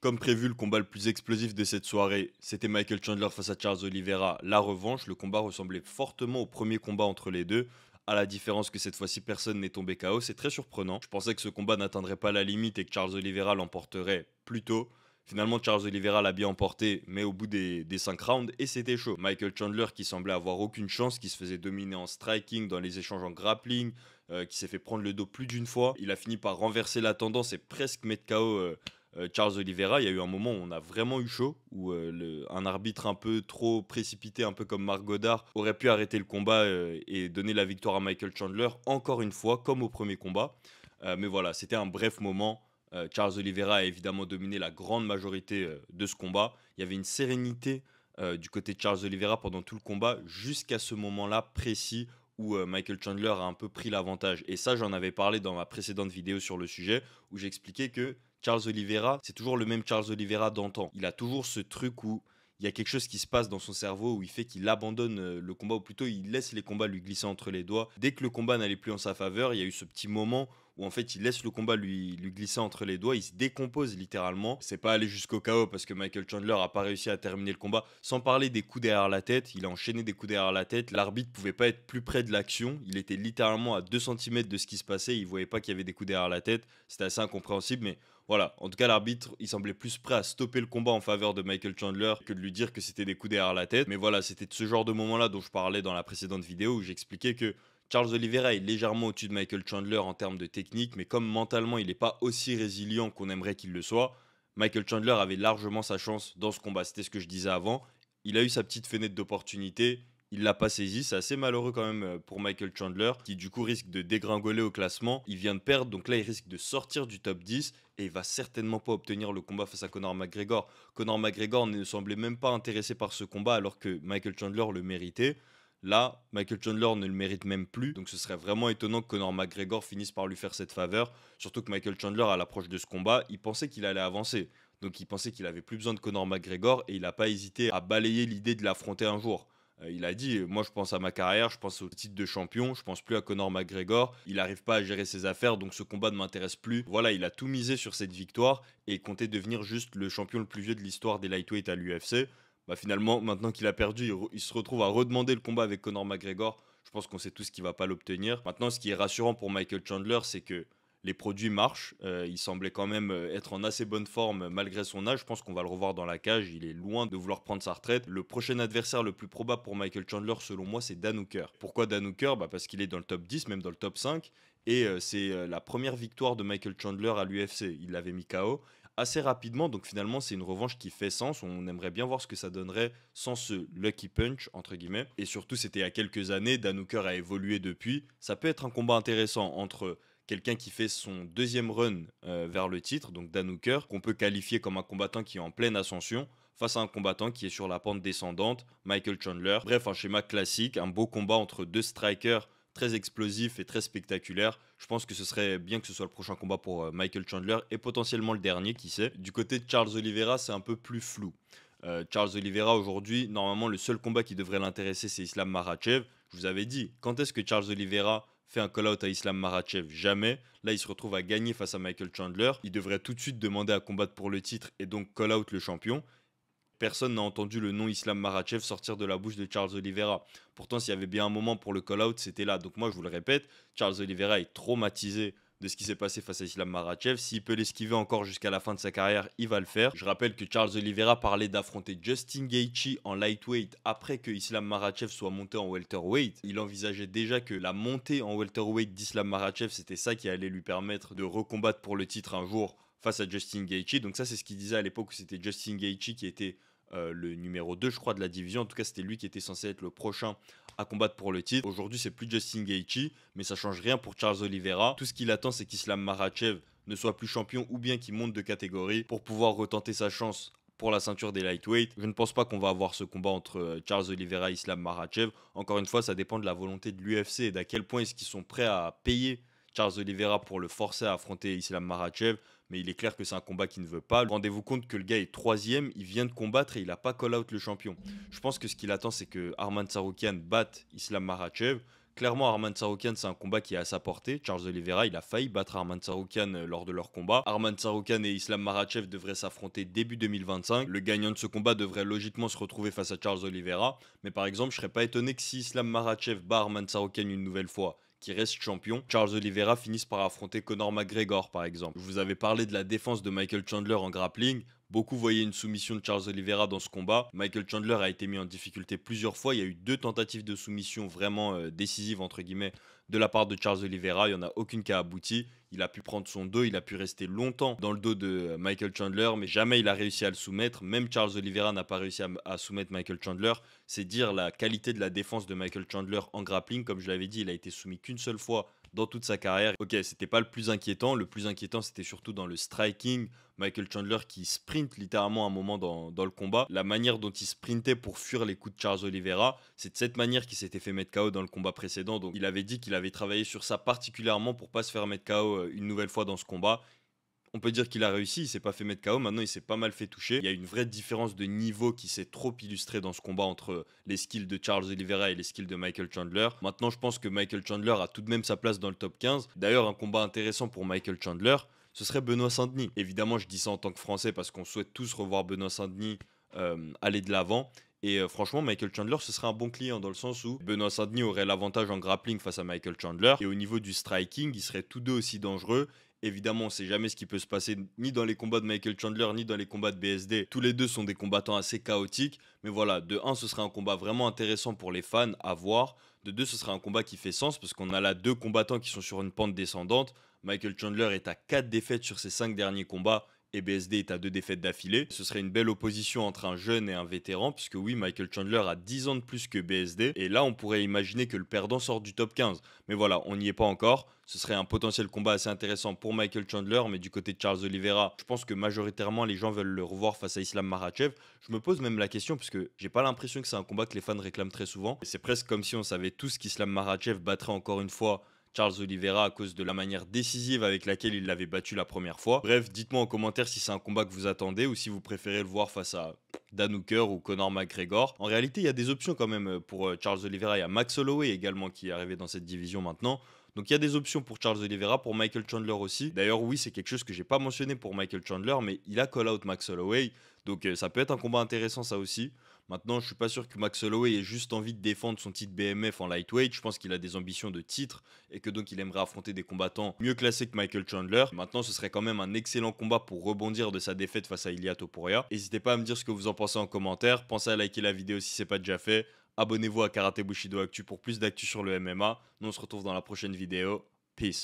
Comme prévu, le combat le plus explosif de cette soirée, c'était Michael Chandler face à Charles Oliveira. La revanche, le combat ressemblait fortement au premier combat entre les deux. À la différence que cette fois-ci, personne n'est tombé KO, c'est très surprenant. Je pensais que ce combat n'atteindrait pas la limite et que Charles Oliveira l'emporterait plus tôt. Finalement, Charles Oliveira l'a bien emporté, mais au bout des 5 rounds, et c'était chaud. Michael Chandler, qui semblait avoir aucune chance, qui se faisait dominer en striking, dans les échanges en grappling, qui s'est fait prendre le dos plus d'une fois. Il a fini par renverser la tendance et presque mettre KO Charles Oliveira. Il y a eu un moment où on a vraiment eu chaud, où un arbitre un peu trop précipité, un peu comme Marc Goddard, aurait pu arrêter le combat et donner la victoire à Michael Chandler, encore une fois, comme au premier combat. Mais voilà, c'était un bref moment. Charles Oliveira a évidemment dominé la grande majorité de ce combat. Il y avait une sérénité du côté de Charles Oliveira pendant tout le combat, jusqu'à ce moment-là précis où Michael Chandler a un peu pris l'avantage. Et ça, j'en avais parlé dans ma précédente vidéo sur le sujet, où j'expliquais que Charles Oliveira, c'est toujours le même Charles Oliveira d'antan. Il a toujours ce truc où il y a quelque chose qui se passe dans son cerveau où il fait qu'il abandonne le combat, ou plutôt il laisse les combats lui glisser entre les doigts. Dès que le combat n'allait plus en sa faveur, il y a eu ce petit moment où en fait il laisse le combat lui glisser entre les doigts, il se décompose littéralement. C'est pas allé jusqu'au KO parce que Michael Chandler a pas réussi à terminer le combat, sans parler des coups derrière la tête. Il a enchaîné des coups derrière la tête. L'arbitre pouvait pas être plus près de l'action, il était littéralement à 2 centimètres de ce qui se passait, il voyait pas qu'il y avait des coups derrière la tête. C'était assez incompréhensible, mais voilà, en tout cas l'arbitre il semblait plus prêt à stopper le combat en faveur de Michael Chandler que de lui dire que c'était des coups derrière la tête. Mais voilà, c'était de ce genre de moment là dont je parlais dans la précédente vidéo, où j'expliquais que Charles Oliveira est légèrement au-dessus de Michael Chandler en termes de technique, mais comme mentalement il n'est pas aussi résilient qu'on aimerait qu'il le soit, Michael Chandler avait largement sa chance dans ce combat. C'était ce que je disais avant. Il a eu sa petite fenêtre d'opportunité, il l'a pas saisi. C'est assez malheureux quand même pour Michael Chandler, qui du coup risque de dégringoler au classement. Il vient de perdre, donc là il risque de sortir du top 10 et il va certainement pas obtenir le combat face à Conor McGregor. Conor McGregor ne semblait même pas intéressé par ce combat alors que Michael Chandler le méritait. Là, Michael Chandler ne le mérite même plus, donc ce serait vraiment étonnant que Conor McGregor finisse par lui faire cette faveur. Surtout que Michael Chandler, à l'approche de ce combat, il pensait qu'il allait avancer. Donc il pensait qu'il avait plus besoin de Conor McGregor et il n'a pas hésité à balayer l'idée de l'affronter un jour. Il a dit, moi je pense à ma carrière, je pense au titre de champion, je pense plus à Conor McGregor, il n'arrive pas à gérer ses affaires, donc ce combat ne m'intéresse plus. Voilà, il a tout misé sur cette victoire et comptait devenir juste le champion le plus vieux de l'histoire des lightweight à l'UFC. Bah finalement, maintenant qu'il a perdu, il se retrouve à redemander le combat avec Conor McGregor. Je pense qu'on sait tous qu'il va pas l'obtenir. Maintenant, ce qui est rassurant pour Michael Chandler, c'est que les produits marchent. Il semblait quand même être en assez bonne forme malgré son âge. Je pense qu'on va le revoir dans la cage. Il est loin de vouloir prendre sa retraite. Le prochain adversaire le plus probable pour Michael Chandler, selon moi, c'est Dan Hooker. Pourquoi Dan Hooker? Parce qu'il est dans le top 10, même dans le top 5. Et c'est la première victoire de Michael Chandler à l'UFC. Il l'avait mis KO assez rapidement, donc finalement c'est une revanche qui fait sens. On aimerait bien voir ce que ça donnerait sans ce lucky punch entre guillemets. Et surtout c'était il y a quelques années, Dan Hooker a évolué depuis. Ça peut être un combat intéressant entre quelqu'un qui fait son deuxième run vers le titre, donc Dan Hooker, qu'on peut qualifier comme un combattant qui est en pleine ascension, face à un combattant qui est sur la pente descendante, Michael Chandler. Bref, un schéma classique, un beau combat entre deux strikers très explosif et très spectaculaire. Je pense que ce serait bien que ce soit le prochain combat pour Michael Chandler et potentiellement le dernier, qui sait. Du côté de Charles Oliveira, c'est un peu plus flou. Charles Oliveira, aujourd'hui, normalement, le seul combat qui devrait l'intéresser, c'est Islam Makhachev. Je vous avais dit, quand est-ce que Charles Oliveira fait un call-out à Islam Makhachev? Jamais. Là, il se retrouve à gagner face à Michael Chandler. Il devrait tout de suite demander à combattre pour le titre et donc call-out le champion. Personne n'a entendu le nom Islam Makhachev sortir de la bouche de Charles Oliveira. Pourtant, s'il y avait bien un moment pour le call-out, c'était là. Donc moi, je vous le répète, Charles Oliveira est traumatisé de ce qui s'est passé face à Islam Makhachev. S'il peut l'esquiver encore jusqu'à la fin de sa carrière, il va le faire. Je rappelle que Charles Oliveira parlait d'affronter Justin Gaethje en lightweight après que Islam Makhachev soit monté en welterweight. Il envisageait déjà que la montée en welterweight d'Islam Makhachev, c'était ça qui allait lui permettre de recombattre pour le titre un jour face à Justin Gaethje. Donc ça, c'est ce qu'il disait à l'époque où c'était Justin Gaethje qui était le numéro 2, je crois, de la division. En tout cas, c'était lui qui était censé être le prochain à combattre pour le titre. Aujourd'hui, c'est plus Justin Gaethje, mais ça change rien pour Charles Oliveira. Tout ce qu'il attend, c'est qu'Islam Makhachev ne soit plus champion ou bien qu'il monte de catégorie pour pouvoir retenter sa chance pour la ceinture des lightweight. Je ne pense pas qu'on va avoir ce combat entre Charles Oliveira et Islam Makhachev. Encore une fois, ça dépend de la volonté de l'UFC et d'à quel point est-ce qu'ils sont prêts à payer Charles Oliveira pour le forcer à affronter Islam Makhachev. Mais il est clair que c'est un combat qu'il ne veut pas. Rendez-vous compte que le gars est troisième, il vient de combattre et il n'a pas call-out le champion. Je pense que ce qu'il attend, c'est que Arman Tsarukyan batte Islam Makhachev, Clairement, Arman Tsarukyan, c'est un combat qui est à sa portée. Charles Oliveira, il a failli battre Arman Tsarukyan lors de leur combat. Arman Tsarukyan et Islam Makhachev devraient s'affronter début 2025. Le gagnant de ce combat devrait logiquement se retrouver face à Charles Oliveira. Mais par exemple, je serais pas étonné que si Islam Makhachev bat Arman Tsarukyan une nouvelle fois, qui reste champion, Charles Oliveira finisse par affronter Conor McGregor par exemple. Je vous avais parlé de la défense de Michael Chandler en grappling. Beaucoup voyaient une soumission de Charles Oliveira dans ce combat. Michael Chandler a été mis en difficulté plusieurs fois. Il y a eu 2 tentatives de soumission vraiment décisives entre guillemets de la part de Charles Oliveira. Il n'y en a aucune qui a abouti. Il a pu prendre son dos, il a pu rester longtemps dans le dos de Michael Chandler, mais jamais il a réussi à le soumettre. Même Charles Oliveira n'a pas réussi à soumettre Michael Chandler. C'est dire la qualité de la défense de Michael Chandler en grappling. Comme je l'avais dit, il a été soumis qu'une seule fois dans toute sa carrière. Ok, c'était pas le plus inquiétant. Le plus inquiétant, c'était surtout dans le striking. Michael Chandler qui sprint littéralement un moment dans le combat. La manière dont il sprintait pour fuir les coups de Charles Oliveira, c'est de cette manière qu'il s'était fait mettre KO dans le combat précédent. Donc il avait dit qu'il avait travaillé sur ça particulièrement pour pas se faire mettre KO une nouvelle fois dans ce combat. On peut dire qu'il a réussi, il s'est pas fait mettre KO, maintenant il s'est pas mal fait toucher. Il y a une vraie différence de niveau qui s'est trop illustrée dans ce combat entre les skills de Charles Oliveira et les skills de Michael Chandler. Maintenant, je pense que Michael Chandler a tout de même sa place dans le top 15. D'ailleurs, un combat intéressant pour Michael Chandler, ce serait Benoît Saint-Denis. Évidemment, je dis ça en tant que Français parce qu'on souhaite tous revoir Benoît Saint-Denis aller de l'avant. Et franchement, Michael Chandler, ce serait un bon client dans le sens où Benoît Saint-Denis aurait l'avantage en grappling face à Michael Chandler. Et au niveau du striking, ils seraient tous deux aussi dangereux. Évidemment, on ne sait jamais ce qui peut se passer ni dans les combats de Michael Chandler ni dans les combats de BSD. Tous les deux sont des combattants assez chaotiques. Mais voilà, de 1, ce serait un combat vraiment intéressant pour les fans à voir. De 2, ce serait un combat qui fait sens parce qu'on a là 2 combattants qui sont sur une pente descendante. Michael Chandler est à 4 défaites sur ses 5 derniers combats et BSD est à 2 défaites d'affilée. Ce serait une belle opposition entre un jeune et un vétéran, puisque oui, Michael Chandler a 10 ans de plus que BSD, et là on pourrait imaginer que le perdant sort du top 15. Mais voilà, on n'y est pas encore. Ce serait un potentiel combat assez intéressant pour Michael Chandler, mais du côté de Charles Oliveira, je pense que majoritairement les gens veulent le revoir face à Islam Makhachev. Je me pose même la question, puisque j'ai pas l'impression que c'est un combat que les fans réclament très souvent. C'est presque comme si on savait tous qu'Islam Makhachev battrait encore une fois Charles Oliveira à cause de la manière décisive avec laquelle il l'avait battu la première fois. Bref, dites-moi en commentaire si c'est un combat que vous attendez ou si vous préférez le voir face à Dan Hooker ou Conor McGregor. En réalité, il y a des options quand même pour Charles Oliveira. Il y a Max Holloway également qui est arrivé dans cette division maintenant. Donc il y a des options pour Charles Oliveira, pour Michael Chandler aussi. D'ailleurs, oui, c'est quelque chose que j'ai pas mentionné pour Michael Chandler, mais il a call out Max Holloway. Donc ça peut être un combat intéressant ça aussi. Maintenant, je suis pas sûr que Max Holloway ait juste envie de défendre son titre BMF en lightweight. Je pense qu'il a des ambitions de titre et que donc il aimerait affronter des combattants mieux classés que Michael Chandler. Maintenant, ce serait quand même un excellent combat pour rebondir de sa défaite face à Ilia Topuria. N'hésitez pas à me dire ce que vous en pensez en commentaire. Pensez à liker la vidéo si c'est pas déjà fait. Abonnez-vous à Karate Bushido Actu pour plus d'actu sur le MMA. Nous on se retrouve dans la prochaine vidéo. Peace.